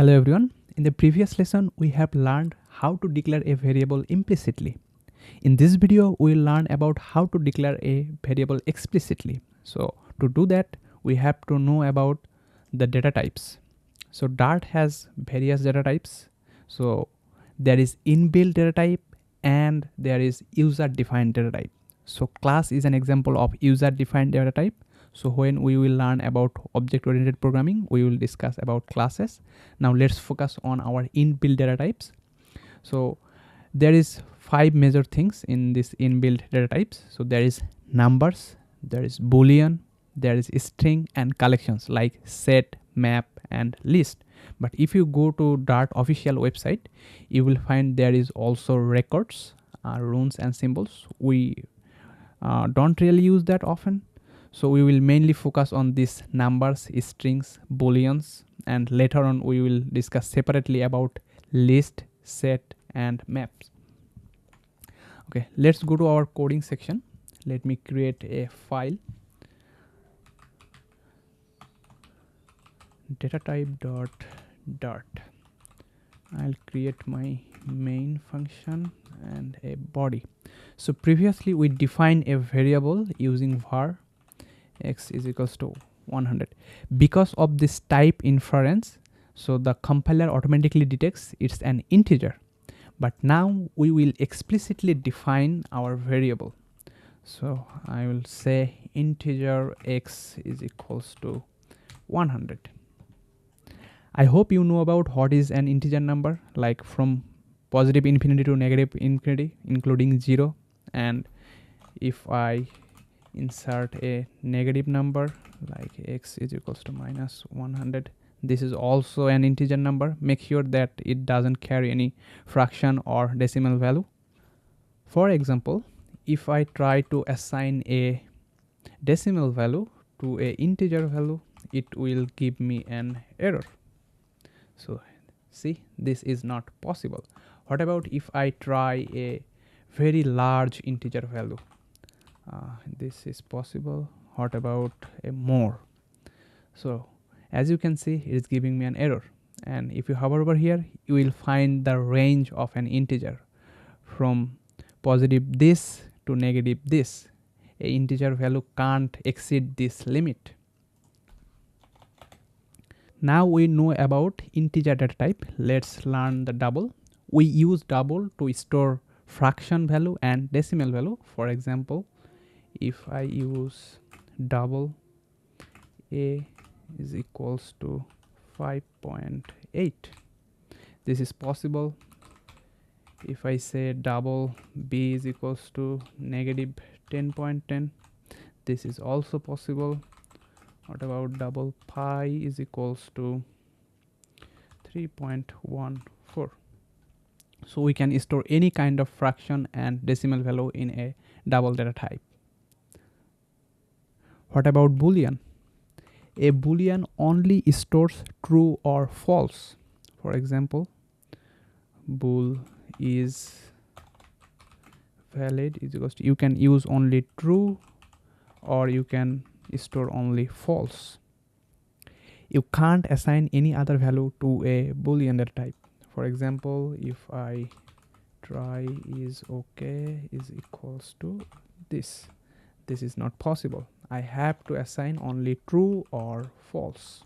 Hello everyone. In the previous lesson, we have learned how to declare a variable implicitly. In this video, we will learn about how to declare a variable explicitly. So to do that, we have to know about the data types. So Dart has various data types. So there is inbuilt data type and there is user defined data type. So class is an example of user defined data type. So when we will learn about object-oriented programming, we will discuss about classes. Now let's focus on our inbuilt data types. So there is 5 major things in this inbuilt data types. So there is numbers, there is boolean, there is string and collections like set, map and list. But if you go to Dart official website, you will find there is also records, runes and symbols. We don't really use that often. So we will mainly focus on these numbers, strings, booleans, and later on we will discuss separately about list, set, and maps. Okay, let's go to our coding section. Let me create a file. datatype.dart. I'll create my main function and a body. So previously we defined a variable using var x is equals to 100. Because of this type inference, so the compiler automatically detects it's an integer. But now we will explicitly define our variable. So I will say integer x is equals to 100. I hope you know about what is an integer number, like from positive infinity to negative infinity, including 0. And if I insert a negative number like x is equals to minus 100, this is also an integer number. Make sure that it doesn't carry any fraction or decimal value. For example, if I try to assign a decimal value to a integer value, it will give me an error. So see, this is not possible. What about if I try a very large integer value? This is possible. What about a more? So as you can see, it is giving me an error. And if you hover over here, you will find the range of an integer from positive this to negative this. A integer value can't exceed this limit. Now we know about integer data type. Let's learn the double. We use double to store fraction value and decimal value. For example, if I use double, a is equals to 5.8. This is possible. If I say double b is equals to negative 10.10, this is also possible. What about double pi is equals to 3.14? So we can store any kind of fraction and decimal value in a double data type. What about boolean? A boolean only stores true or false. For example, bool is valid is equals to, you can use only true or you can store only false. You can't assign any other value to a boolean data type. For example, if I try is okay is equals to this is not possible. I have to assign only true or false.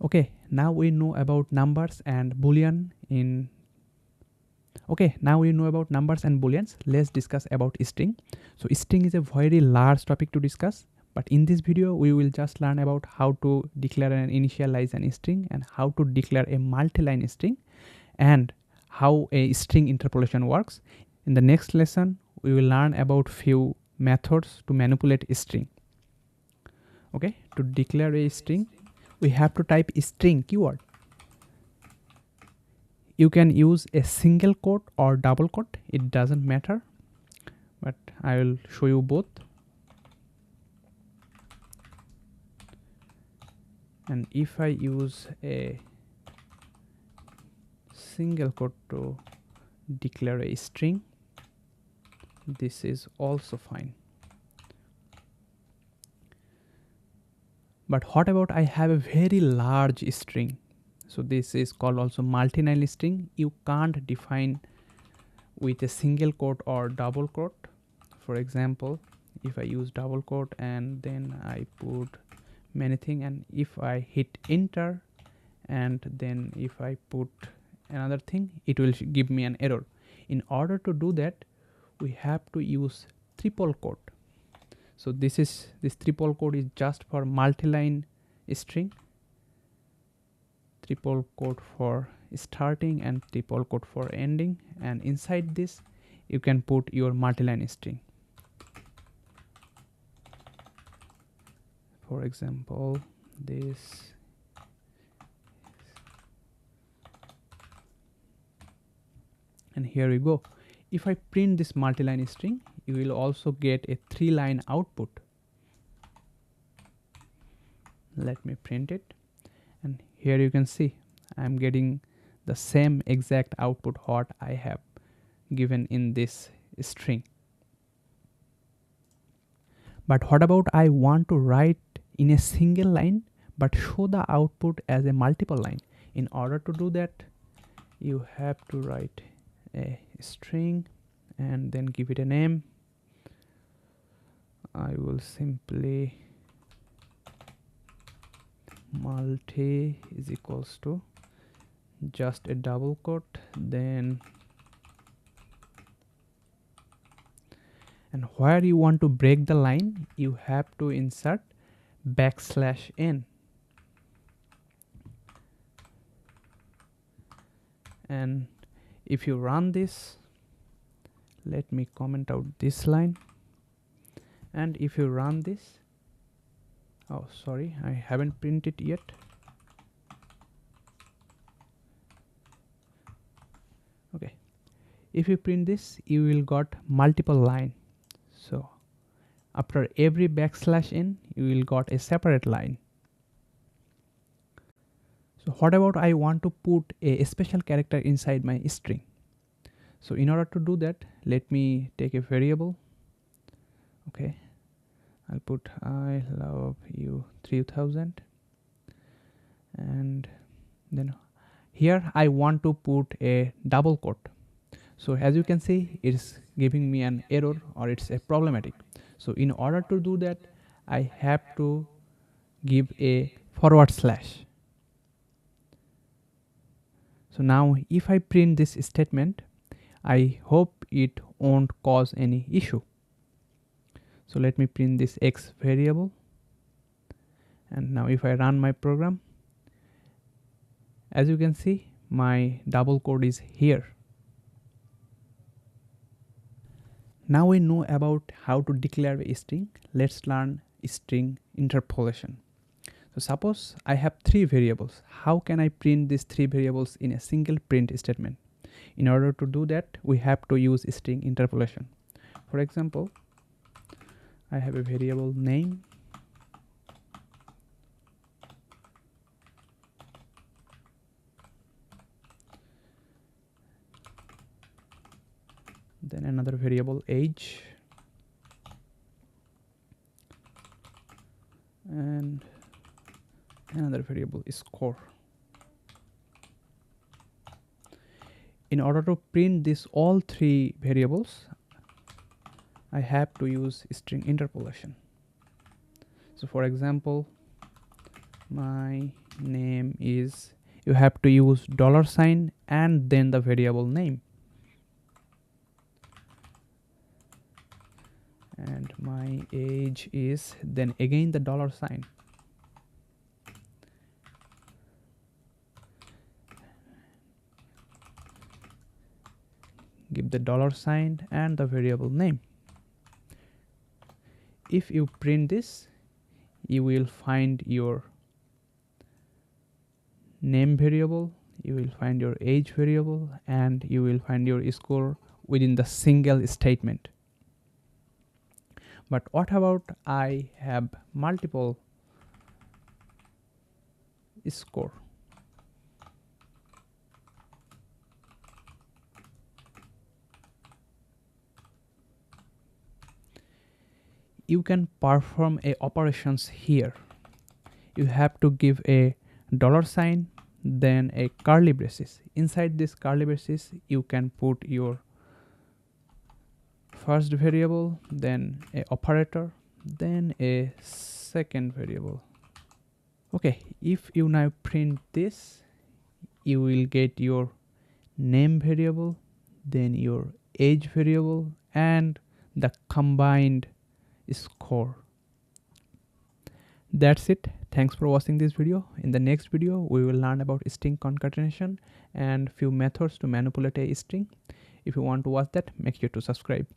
Okay, now we know about numbers and boolean in now we know about numbers and booleans. Let's discuss about string. So string is a very large topic to discuss, but in this video we will just learn about how to declare and initialize an string and how to declare a multi-line string and how a string interpolation works. In the next lesson we will learn about few methods to manipulate a string. Okay, to declare a string we have to type string keyword. You can use a single quote or double quote, it doesn't matter, but I will show you both. And if I use a single quote to declare a string, this is also fine. But what about I have a very large string? So this is called also multi-line string. You can't define with a single quote or double quote. For example, if I use double quote and then I put many things, and if I hit enter and then if I put another thing, it will give me an error. In order to do that, we have to use triple quote. So this triple quote is just for multi-line string, triple quote for starting and triple quote for ending, and inside this you can put your multi-line string. For example, this, and here we go. If I print this multi-line string, you will also get a 3-line output. Let me print it, and here you can see I'm getting the same exact output what I have given in this string. But what about I want to write in a single line but show the output as a multiple line? In order to do that, you have to write a string and then give it a name. I will simply multi is equals to just a double quote, then, and where you want to break the line, you have to insert \n. And if you run this, let me comment out this line, and if you run this, oh sorry, I haven't printed yet. Okay, if you print this, you will got multiple line. So after every \n, you will got a separate line. So what about I want to put a special character inside my string? So in order to do that, let me take a variable. Okay, I'll put I love you 3000, and then here I want to put a double quote. So as you can see, it's giving me an error, or it's a problematic. So in order to do that, I have to give a /. So now if I print this statement, I hope it won't cause any issue. So let me print this x variable, and now if I run my program, as you can see, my double quote is here. Now we know about how to declare a string. Let's learn string interpolation. So suppose I have 3 variables. How can I print these 3 variables in a single print statement? In order to do that, we have to use string interpolation. For example, I have a variable name, then another variable age, and another variable is score. In order to print this all 3 variables, I have to use string interpolation. So for example, my name is, you have to use $sign and then the variable name. And my age is, then again the $sign. Give the $sign and the variable name. If you print this, you will find your name variable, you will find your age variable, and you will find your score within the single statement. But what about I have multiple score? You can perform a operations here. You have to give a $sign, then a curly braces. Inside this curly braces you can put your first variable, then a operator, then a second variable. Okay, if you now print this, you will get your name variable, then your age variable, and the combined score. That's it. Thanks for watching this video. In the next video we will learn about string concatenation and few methods to manipulate a string. If you want to watch that, make sure to subscribe.